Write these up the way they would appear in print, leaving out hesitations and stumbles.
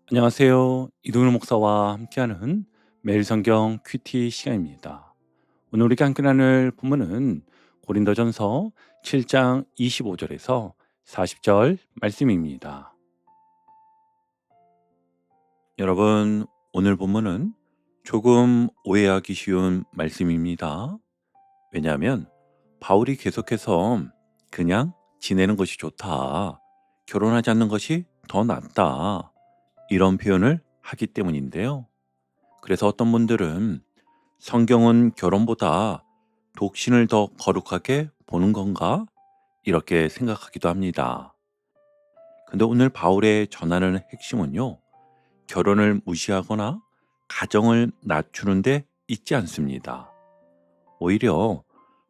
안녕하세요. 이동일 목사와 함께하는 매일 성경 큐티 시간입니다. 오늘 우리가 함께 나눌 본문은 고린도전서 7장 25절에서 40절 말씀입니다. 여러분, 오늘 본문은 조금 오해하기 쉬운 말씀입니다. 왜냐하면 바울이 계속해서 그냥 지내는 것이 좋다, 결혼하지 않는 것이 더 낫다, 이런 표현을 하기 때문인데요. 그래서 어떤 분들은 성경은 결혼보다 독신을 더 거룩하게 보는 건가? 이렇게 생각하기도 합니다. 근데 오늘 바울의 전하는 핵심은요, 결혼을 무시하거나 가정을 낮추는 데 있지 않습니다. 오히려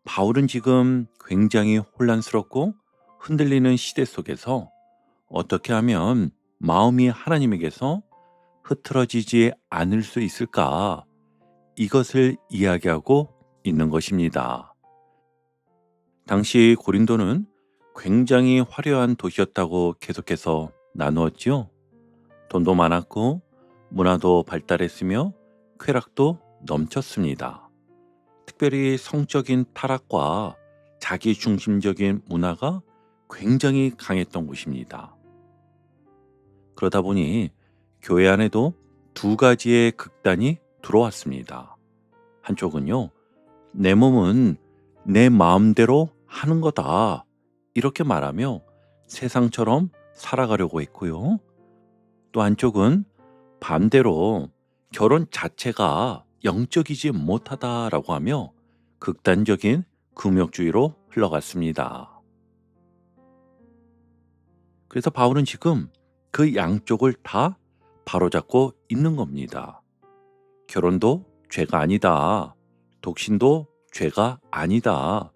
바울은 지금 굉장히 혼란스럽고 흔들리는 시대 속에서 어떻게 하면 마음이 하나님에게서 흐트러지지 않을 수 있을까? 이것을 이야기하고 있는 것입니다. 당시 고린도는 굉장히 화려한 도시였다고 계속해서 나누었지요. 돈도 많았고 문화도 발달했으며 쾌락도 넘쳤습니다. 특별히 성적인 타락과 자기 중심적인 문화가 굉장히 강했던 곳입니다. 그러다 보니 교회 안에도 두 가지의 극단이 들어왔습니다. 한쪽은요, 내 몸은 내 마음대로 하는 거다, 이렇게 말하며 세상처럼 살아가려고 했고요. 또 한쪽은 반대로 결혼 자체가 영적이지 못하다라고 하며 극단적인 금욕주의로 흘러갔습니다. 그래서 바울은 지금 그 양쪽을 다 바로잡고 있는 겁니다. 결혼도 죄가 아니다. 독신도 죄가 아니다.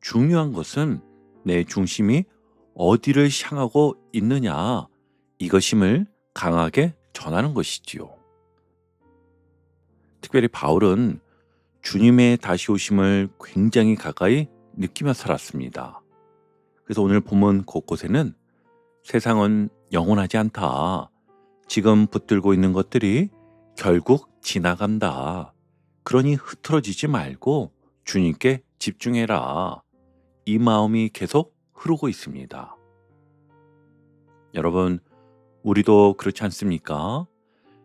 중요한 것은 내 중심이 어디를 향하고 있느냐, 이것임을 강하게 전하는 것이지요. 특별히 바울은 주님의 다시 오심을 굉장히 가까이 느끼며 살았습니다. 그래서 오늘 본문 곳곳에는 세상은 영원하지 않다, 지금 붙들고 있는 것들이 결국 지나간다, 그러니 흐트러지지 말고 주님께 집중해라, 이 마음이 계속 흐르고 있습니다. 여러분, 우리도 그렇지 않습니까?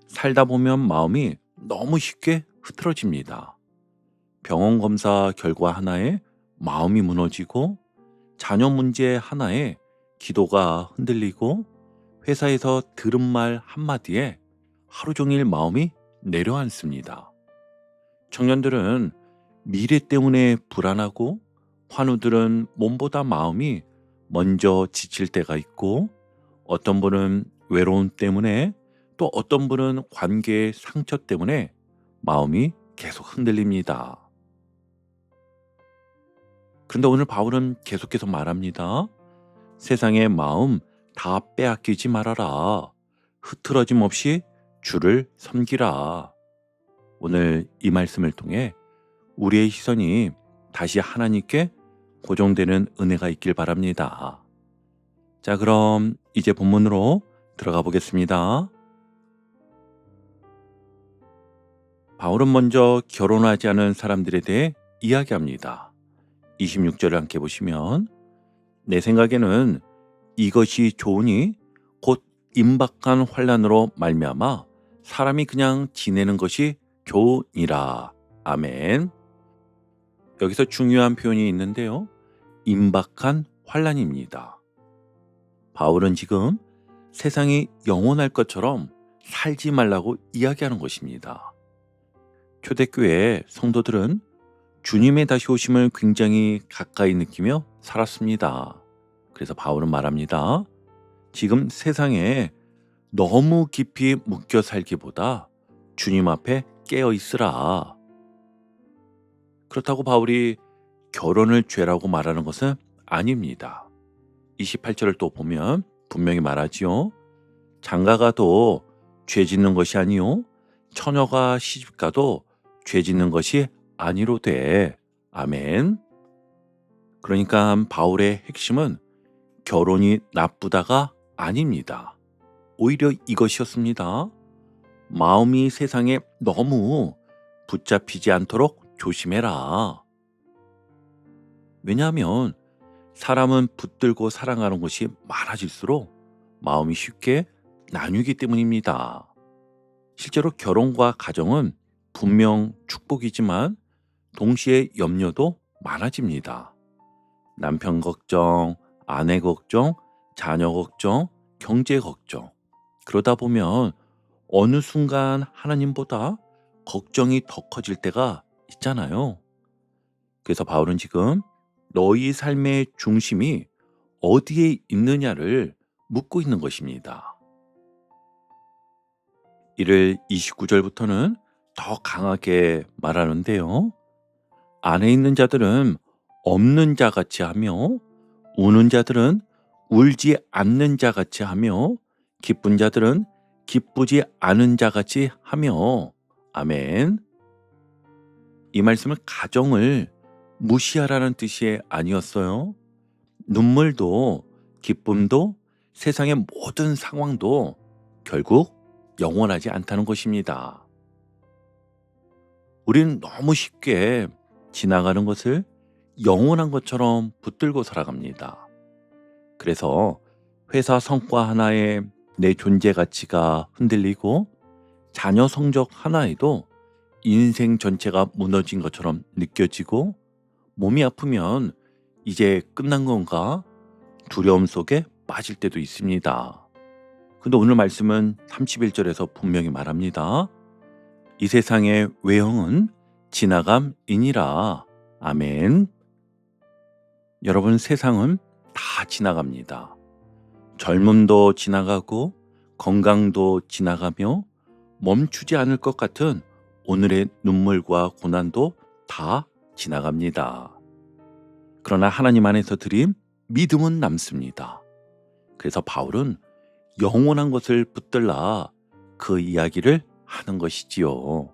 살다 보면 마음이 너무 쉽게 흐트러집니다. 병원 검사 결과 하나에 마음이 무너지고, 자녀 문제 하나에 기도가 흔들리고, 회사에서 들은 말 한마디에 하루 종일 마음이 내려앉습니다. 청년들은 미래 때문에 불안하고, 환우들은 몸보다 마음이 먼저 지칠 때가 있고, 어떤 분은 외로움 때문에, 또 어떤 분은 관계의 상처 때문에 마음이 계속 흔들립니다. 그런데 오늘 바울은 계속해서 말합니다. 세상의 마음 다 빼앗기지 말아라. 흐트러짐 없이 주를 섬기라. 오늘 이 말씀을 통해 우리의 시선이 다시 하나님께 고정되는 은혜가 있길 바랍니다. 자, 그럼 이제 본문으로 들어가 보겠습니다. 바울은 먼저 결혼하지 않은 사람들에 대해 이야기합니다. 26절을 함께 보시면, 내 생각에는 이것이 좋으니 곧 임박한 환난으로 말미암아 사람이 그냥 지내는 것이 좋으니라. 아멘. 여기서 중요한 표현이 있는데요, 임박한 환난입니다. 바울은 지금 세상이 영원할 것처럼 살지 말라고 이야기하는 것입니다. 초대교회 성도들은 주님의 다시 오심을 굉장히 가까이 느끼며 살았습니다. 그래서 바울은 말합니다. 지금 세상에 너무 깊이 묶여 살기보다 주님 앞에 깨어 있으라. 그렇다고 바울이 결혼을 죄라고 말하는 것은 아닙니다. 28절을 또 보면 분명히 말하지요. 장가가도 죄 짓는 것이 아니요, 처녀가 시집가도 죄 짓는 것이 아니로되. 아멘. 그러니까 바울의 핵심은 결혼이 나쁘다가 아닙니다. 오히려 이것이었습니다. 마음이 세상에 너무 붙잡히지 않도록 조심해라. 왜냐하면 사람은 붙들고 사랑하는 것이 많아질수록 마음이 쉽게 나뉘기 때문입니다. 실제로 결혼과 가정은 분명 축복이지만 동시에 염려도 많아집니다. 남편 걱정, 아내 걱정, 자녀 걱정, 경제 걱정. 그러다 보면 어느 순간 하나님보다 걱정이 더 커질 때가 있잖아요. 그래서 바울은 지금 너희 삶의 중심이 어디에 있느냐를 묻고 있는 것입니다. 이를 29절부터는 더 강하게 말하는데요. 안에 있는 자들은 없는 자 같이 하며 우는 자들은 울지 않는 자 같이 하며 기쁜 자들은 기쁘지 않은 자 같이 하며 아멘. 이 말씀은 가정을 무시하라는 뜻이 아니었어요. 눈물도 기쁨도 세상의 모든 상황도 결국 영원하지 않다는 것입니다. 우리는 너무 쉽게 지나가는 것을 영원한 것처럼 붙들고 살아갑니다. 그래서 회사 성과 하나에 내 존재 가치가 흔들리고 자녀 성적 하나에도 인생 전체가 무너진 것처럼 느껴지고 몸이 아프면 이제 끝난 건가 두려움 속에 빠질 때도 있습니다. 근데 오늘 말씀은 31절에서 분명히 말합니다. 이 세상의 외형은 지나감이니라. 아멘. 여러분, 세상은 다 지나갑니다. 젊음도 지나가고 건강도 지나가며 멈추지 않을 것 같은 오늘의 눈물과 고난도 다 지나갑니다. 그러나 하나님 안에서 드린 믿음은 남습니다. 그래서 바울은 영원한 것을 붙들라 그 이야기를 하는 것이지요.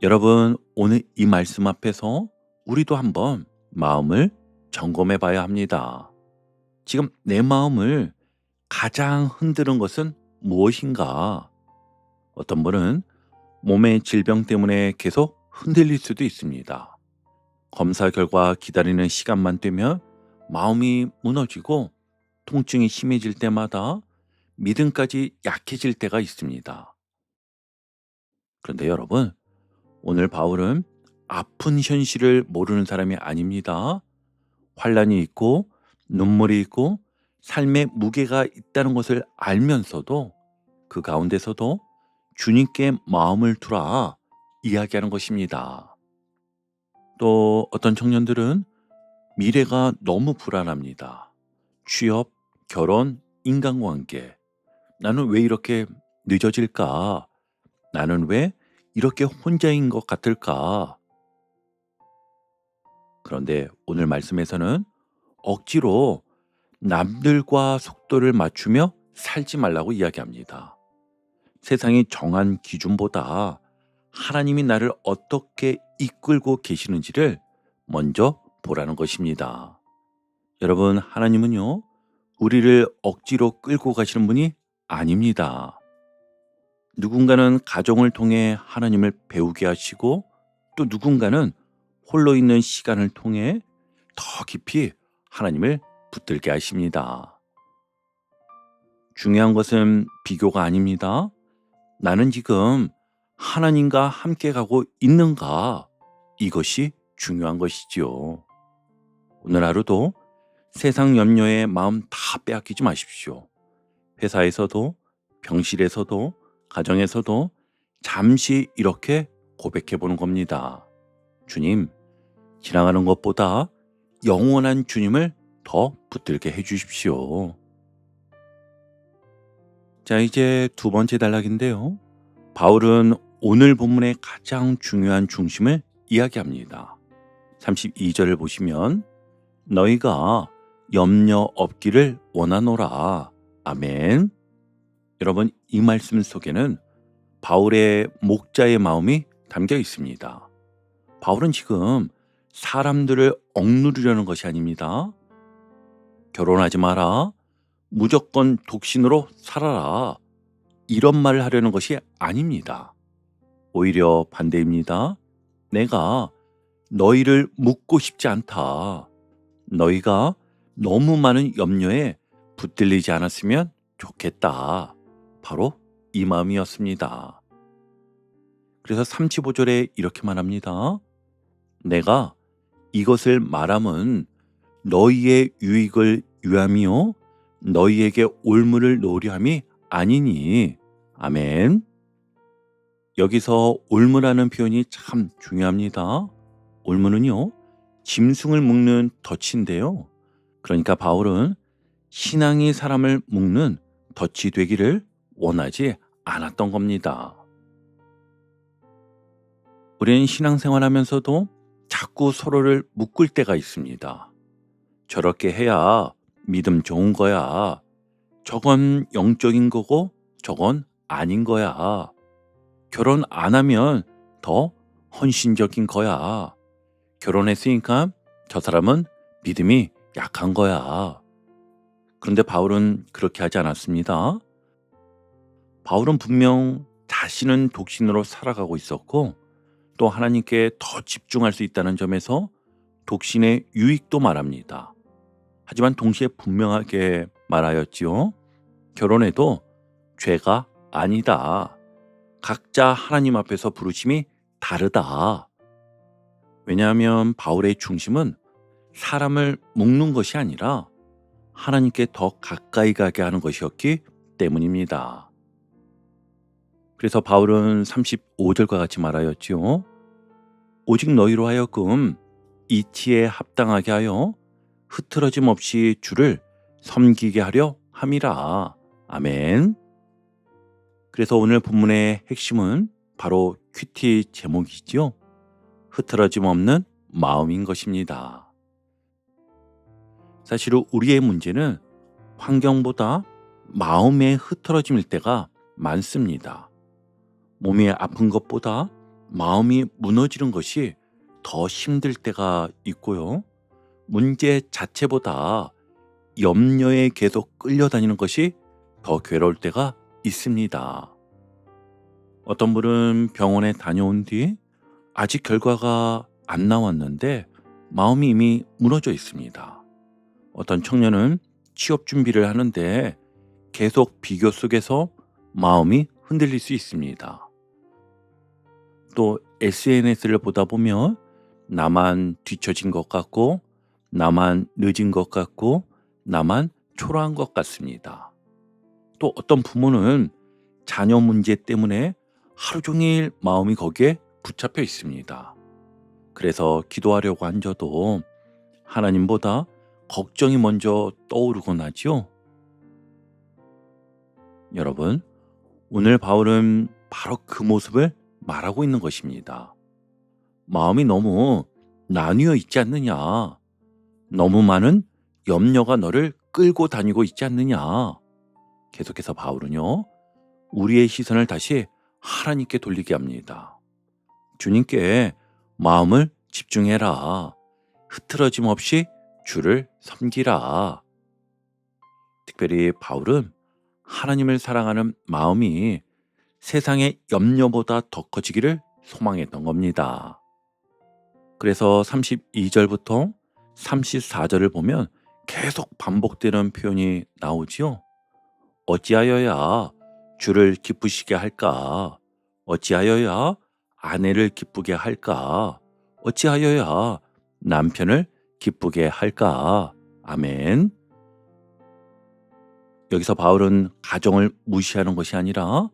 여러분, 오늘 이 말씀 앞에서 우리도 한번 마음을 점검해 봐야 합니다. 지금 내 마음을 가장 흔드는 것은 무엇인가? 어떤 분은 몸의 질병 때문에 계속 흔들릴 수도 있습니다. 검사 결과 기다리는 시간만 되면 마음이 무너지고 통증이 심해질 때마다 믿음까지 약해질 때가 있습니다. 그런데 여러분, 오늘 바울은 아픈 현실을 모르는 사람이 아닙니다. 환란이 있고 눈물이 있고 삶의 무게가 있다는 것을 알면서도 그 가운데서도 주님께 마음을 두라 이야기하는 것입니다. 또 어떤 청년들은 미래가 너무 불안합니다. 취업, 결혼, 인간관계. 나는 왜 이렇게 늦어질까? 나는 왜 이렇게 혼자인 것 같을까? 그런데 오늘 말씀에서는 억지로 남들과 속도를 맞추며 살지 말라고 이야기합니다. 세상이 정한 기준보다 하나님이 나를 어떻게 이끌고 계시는지를 먼저 보라는 것입니다. 여러분, 하나님은요, 우리를 억지로 끌고 가시는 분이 아닙니다. 누군가는 가정을 통해 하나님을 배우게 하시고 또 누군가는 홀로 있는 시간을 통해 더 깊이 하나님을 붙들게 하십니다. 중요한 것은 비교가 아닙니다. 나는 지금 하나님과 함께 가고 있는가? 이것이 중요한 것이지요. 오늘 하루도 세상 염려에 마음 다 빼앗기지 마십시오. 회사에서도, 병실에서도, 가정에서도 잠시 이렇게 고백해 보는 겁니다. 주님, 지나가는 것보다 영원한 주님을 더 붙들게 해 주십시오. 자, 이제 두 번째 단락인데요. 바울은 오늘 본문의 가장 중요한 중심을 이야기합니다. 32절을 보시면 너희가 염려 없기를 원하노라. 아멘. 여러분, 이 말씀 속에는 바울의 목자의 마음이 담겨 있습니다. 바울은 지금 사람들을 억누르려는 것이 아닙니다. 결혼하지 마라, 무조건 독신으로 살아라. 이런 말을 하려는 것이 아닙니다. 오히려 반대입니다. 내가 너희를 묻고 싶지 않다. 너희가 너무 많은 염려에 붙들리지 않았으면 좋겠다. 바로 이 마음이었습니다. 그래서 35절에 이렇게 말합니다. 내가 이것을 말함은 너희의 유익을 위함이요 너희에게 올무를 놓으려함이 아니니. 아멘. 여기서 올무라는 표현이 참 중요합니다. 올무는요, 짐승을 묶는 덫인데요. 그러니까 바울은 신앙이 사람을 묶는 덫이 되기를 원하지 않았던 겁니다. 우리는 신앙생활하면서도 자꾸 서로를 묶을 때가 있습니다. 저렇게 해야 믿음 좋은 거야. 저건 영적인 거고 저건 아닌 거야. 결혼 안 하면 더 헌신적인 거야. 결혼했으니까 저 사람은 믿음이 약한 거야. 그런데 바울은 그렇게 하지 않았습니다. 바울은 분명 자신은 독신으로 살아가고 있었고 또 하나님께 더 집중할 수 있다는 점에서 독신의 유익도 말합니다. 하지만 동시에 분명하게 말하였지요. 결혼해도 죄가 아니다. 각자 하나님 앞에서 부르심이 다르다. 왜냐하면 바울의 중심은 사람을 묶는 것이 아니라 하나님께 더 가까이 가게 하는 것이었기 때문입니다. 그래서 바울은 35절과 같이 말하였지요. 오직 너희로 하여금 이치에 합당하게 하여 흐트러짐 없이 주를 섬기게 하려 함이라. 아멘. 그래서 오늘 본문의 핵심은 바로 큐티 제목이지요. 흐트러짐 없는 마음인 것입니다. 사실 우리의 문제는 환경보다 마음의 흐트러짐일 때가 많습니다. 몸이 아픈 것보다 마음이 무너지는 것이 더 힘들 때가 있고요. 문제 자체보다 염려에 계속 끌려다니는 것이 더 괴로울 때가 있습니다. 어떤 분은 병원에 다녀온 뒤 아직 결과가 안 나왔는데 마음이 이미 무너져 있습니다. 어떤 청년은 취업 준비를 하는데 계속 비교 속에서 마음이 흔들릴 수 있습니다. 또 SNS를 보다 보면 나만 뒤처진 것 같고 나만 늦은 것 같고 나만 초라한 것 같습니다. 또 어떤 부모는 자녀 문제 때문에 하루 종일 마음이 거기에 붙잡혀 있습니다. 그래서 기도하려고 앉아도 하나님보다 걱정이 먼저 떠오르곤 하죠. 여러분, 오늘 바울은 바로 그 모습을 말하고 있는 것입니다. 마음이 너무 나뉘어 있지 않느냐. 너무 많은 염려가 너를 끌고 다니고 있지 않느냐. 계속해서 바울은요, 우리의 시선을 다시 하나님께 돌리게 합니다. 주님께 마음을 집중해라. 흐트러짐 없이 주를 섬기라. 특별히 바울은 하나님을 사랑하는 마음이 세상의 염려보다 더 커지기를 소망했던 겁니다. 그래서 32절부터 34절을 보면 계속 반복되는 표현이 나오지요. 어찌하여야 주를 기쁘시게 할까? 어찌하여야 아내를 기쁘게 할까? 어찌하여야 남편을 기쁘게 할까? 아멘. 여기서 바울은 가정을 무시하는 것이 아니라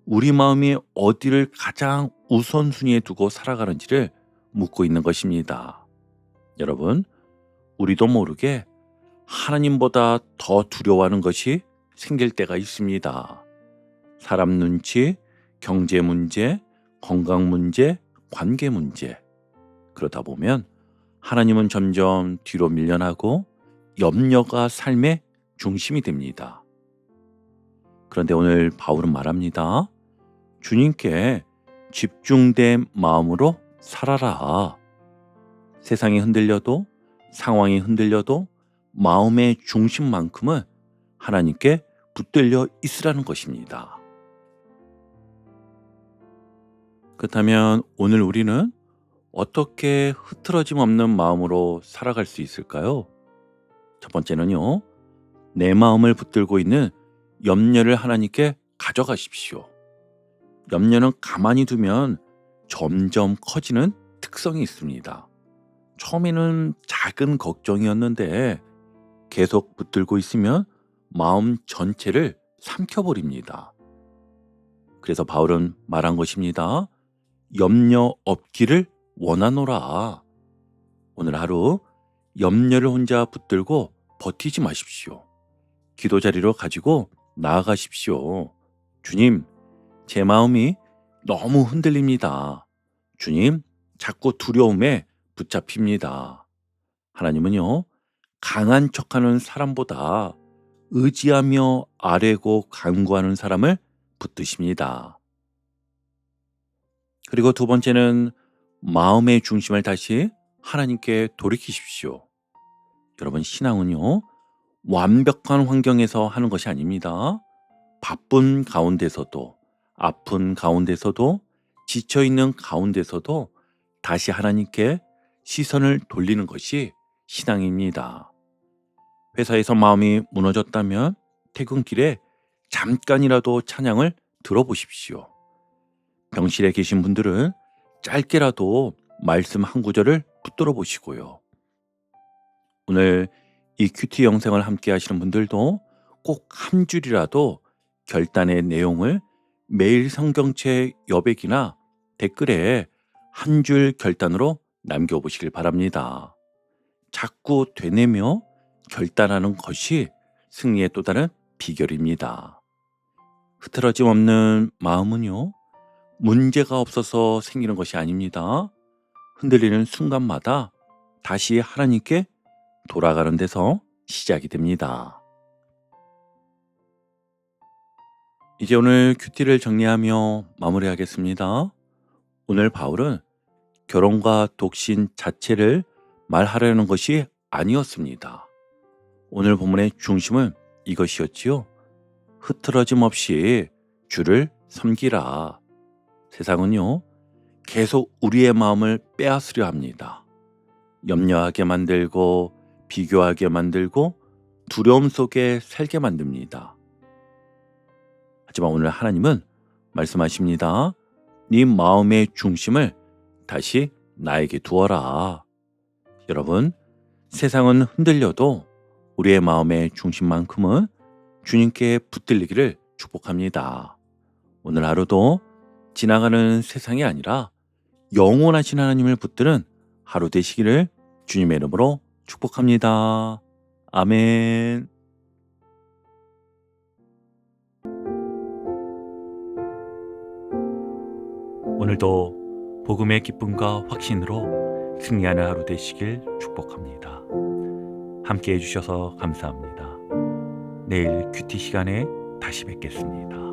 우리 마음이 어디를 가장 우선순위에 두고 살아가는지를 묻고 있는 것입니다. 여러분, 우리도 모르게 하나님보다 더 두려워하는 것이 생길 때가 있습니다. 사람 눈치, 경제 문제, 건강 문제, 관계 문제. 그러다 보면 하나님은 점점 뒤로 밀려나고 염려가 삶의 중심이 됩니다. 그런데 오늘 바울은 말합니다. 주님께 집중된 마음으로 살아라. 세상이 흔들려도 상황이 흔들려도 마음의 중심만큼은 하나님께 붙들려 있으라는 것입니다. 그렇다면 오늘 우리는 어떻게 흐트러짐 없는 마음으로 살아갈 수 있을까요? 첫 번째는요, 내 마음을 붙들고 있는 염려를 하나님께 가져가십시오. 염려는 가만히 두면 점점 커지는 특성이 있습니다. 처음에는 작은 걱정이었는데 계속 붙들고 있으면 마음 전체를 삼켜버립니다. 그래서 바울은 말한 것입니다. 염려 없기를 원하노라. 오늘 하루 염려를 혼자 붙들고 버티지 마십시오. 기도 자리로 가지고 나아가십시오. 주님, 제 마음이 너무 흔들립니다. 주님, 자꾸 두려움에 붙잡힙니다. 하나님은요, 강한 척하는 사람보다 의지하며 아뢰고 간구하는 사람을 붙드십니다. 그리고 두 번째는 마음의 중심을 다시 하나님께 돌이키십시오. 여러분, 신앙은요, 완벽한 환경에서 하는 것이 아닙니다. 바쁜 가운데서도, 아픈 가운데서도, 지쳐있는 가운데서도 다시 하나님께 시선을 돌리는 것이 신앙입니다. 회사에서 마음이 무너졌다면 퇴근길에 잠깐이라도 찬양을 들어보십시오. 병실에 계신 분들은 짧게라도 말씀 한 구절을 붙들어 보시고요. 오늘 이 큐티 영상을 함께 하시는 분들도 꼭 한 줄이라도 결단의 내용을 매일 성경책 여백이나 댓글에 한 줄 결단으로 남겨보시길 바랍니다. 자꾸 되뇌며 결단하는 것이 승리의 또 다른 비결입니다. 흐트러짐 없는 마음은요, 문제가 없어서 생기는 것이 아닙니다. 흔들리는 순간마다 다시 하나님께 돌아가는 데서 시작이 됩니다. 이제 오늘 큐티를 정리하며 마무리하겠습니다. 오늘 바울은 결혼과 독신 자체를 말하려는 것이 아니었습니다. 오늘 본문의 중심은 이것이었지요. 흐트러짐 없이 주를 섬기라. 세상은요, 계속 우리의 마음을 빼앗으려 합니다. 염려하게 만들고 비교하게 만들고 두려움 속에 살게 만듭니다. 하지만 오늘 하나님은 말씀하십니다. 네 마음의 중심을 다시 나에게 두어라. 여러분, 세상은 흔들려도 우리의 마음의 중심만큼은 주님께 붙들리기를 축복합니다. 오늘 하루도 지나가는 세상이 아니라 영원하신 하나님을 붙드는 하루 되시기를 주님의 이름으로 축복합니다. 아멘. 오늘도 복음의 기쁨과 확신으로 승리하는 하루 되시길 축복합니다. 함께 해주셔서 감사합니다. 내일 큐티 시간에 다시 뵙겠습니다.